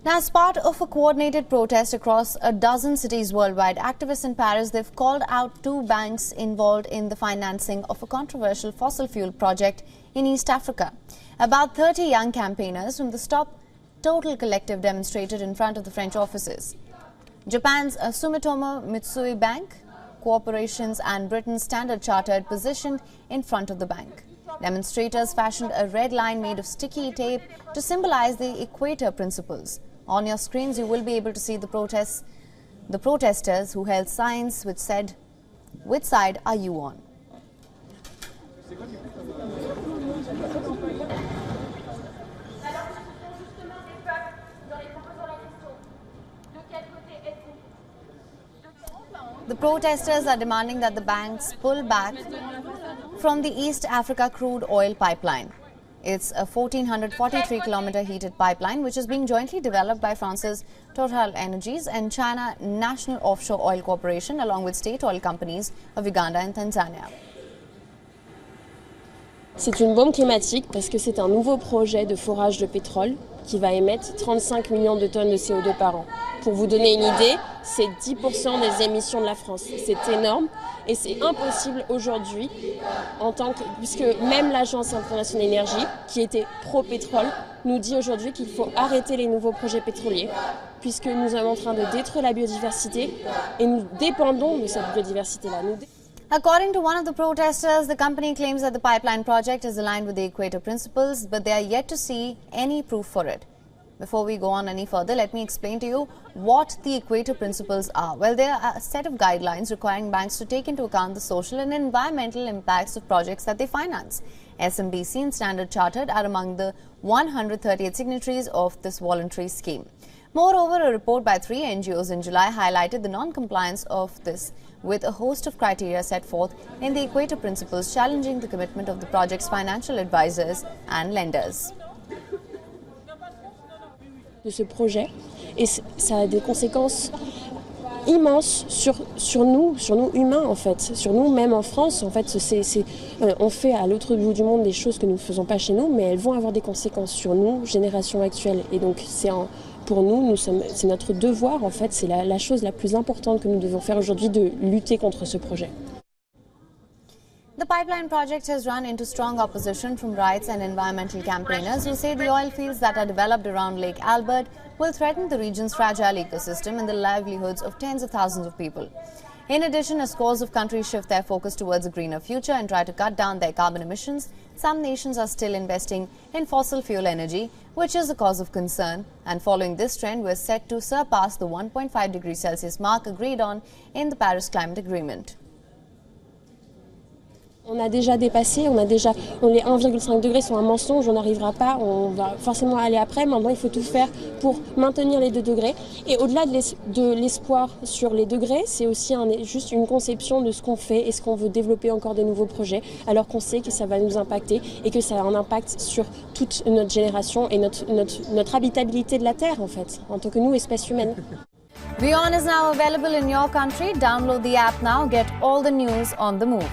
Now, as part of a coordinated protest across a dozen cities worldwide, activists in Paris, they've called out two banks involved in the financing of a controversial fossil fuel project in East Africa. About 30 young campaigners from the Stop Total Collective demonstrated in front of the French offices. Japan's Sumitomo Mitsui Bank Corporations and Britain's Standard Chartered positioned in front of the bank. Demonstrators fashioned a red line made of sticky tape to symbolize the equator principles. On your screens, you will be able to see the protesters who held signs which said, "Which side are you on?" The protesters are demanding that the banks pull back from the East Africa crude oil pipeline. It's a 1,443-kilometer heated pipeline which is being jointly developed by France's Total Energies and China National Offshore Oil Corporation along with state oil companies of Uganda and Tanzania. C'est une bombe climatique parce que c'est un nouveau projet de forage de pétrole qui va émettre 35 millions de tonnes de CO2 par an. Pour vous donner une idée, c'est 10% des émissions de la France. C'est énorme et c'est impossible aujourd'hui, puisque même l'Agence internationale de l'énergie, qui était pro-pétrole, nous dit aujourd'hui qu'il faut arrêter les nouveaux projets pétroliers, puisque nous sommes en train de détruire la biodiversité et nous dépendons de cette biodiversité-là. According to one of the protesters, the company claims that the pipeline project is aligned with the Equator principles, but they are yet to see any proof for it. Before we go on any further, let me explain to you what the Equator principles are. Well, they are a set of guidelines requiring banks to take into account the social and environmental impacts of projects that they finance. SMBC and Standard Chartered are among the 138 signatories of this voluntary scheme. Moreover, a report by 3 NGOs in July highlighted the non-compliance of this with a host of criteria set forth in the Equator Principles, challenging the commitment of the project's financial advisors and lenders. De ce projet, et ça a des conséquences immenses sur nous humains en fait, sur nous même en France en fait. On fait à l'autre bout du monde des choses que nous ne faisons pas chez nous, mais elles vont avoir des conséquences sur nous, génération actuelle, et donc pour nous, c'est notre devoir en fait, c'est la chose la plus importante que nous devons faire aujourd'hui, de lutter contre ce projet. The pipeline project has run into strong opposition from rights and environmental campaigners who say the oil fields that are developed around Lake Albert will threaten the region's fragile ecosystem and the livelihoods of tens of thousands of people. In addition, as scores of countries shift their focus towards a greener future and try to cut down their carbon emissions, some nations are still investing in fossil fuel energy, which is a cause of concern. And following this trend, we're set to surpass the 1.5 degrees Celsius mark agreed on in the Paris Climate Agreement. On a déjà dépassé, les 1,5 degrés sont un mensonge, on n'arrivera pas, on va forcément aller après. Maintenant, il faut tout faire pour maintenir les 2 degrés. Et au-delà de l'espoir sur les degrés, c'est aussi juste une conception de ce qu'on fait et ce qu'on veut développer encore de nouveaux projets, alors qu'on sait que ça va nous impacter et que ça a un impact sur toute notre génération et notre habitabilité de la Terre, en fait, en tant que nous, espèce humaine. WION is now available in your country. Download the app now. Get all the news on the move.